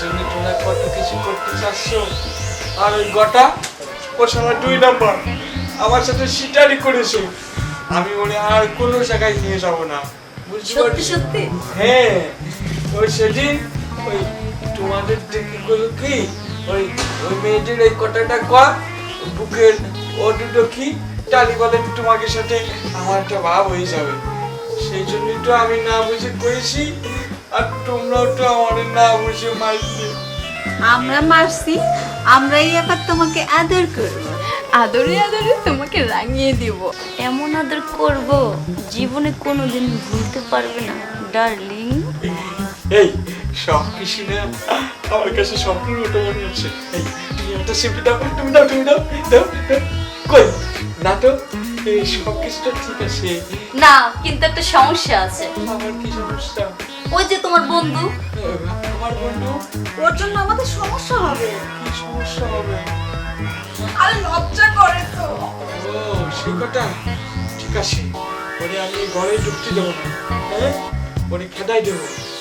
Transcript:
জন্য তোমরা কত কিছু করতে চাচ্ছ। আর ওই গোটা ওর সময় 2 নম্বর আমার সাথে সিটারি করেছে। আমি ওরে আর কোনো জায়গায় নিয়ে যাব না, বুঝতে সত্যি পারছি? সত্যি হ্যাঁ, ওই সেদিন ওই তোমাদের দেখে গেলো কি ওই ওই মেয়েটির এই কথাটা কর বুকের ও দুটো কি টালি বলে তোমাকে সাথে আমার একটা ভাব হয়ে যাবে। সেই জন্যই তো আমি না বুঝে করেছি, আর তোমরাও তো আমার না বুঝে মারছি। আমরা মারছি, আমরাই এবার তোমাকে আদর করব। আদরে আদরে তোমাকে রাঙিয়ে দিব, এমন আদর করব জীবনে কোনোদিন ভুলতে পারবে না ডার্লিং। এই সব কিছু না আমার কাছে স্বপ্নের মতো মনে হচ্ছে। এই তুমি একটা সিপি দাও, তুমি দাও, তুমি দাও, দাও দাও। কই না তো, এই সব কিছুটা ঠিক আছে। না, কিন্তু একটা সমস্যা আছে। আমার কি সমস্যা? ওই যে তোমার বন্ধু, আমার বন্ধু, ওর জন্য আমাদের সমস্যা হবে। কি সমস্যা হবে? আরে লজ্জা করে তো। ও সে কথা, ঠিক আছে। ওরে আমি ঘরে ঢুকতে দেবো না, হ্যাঁ ওরে খেদাই দেবো।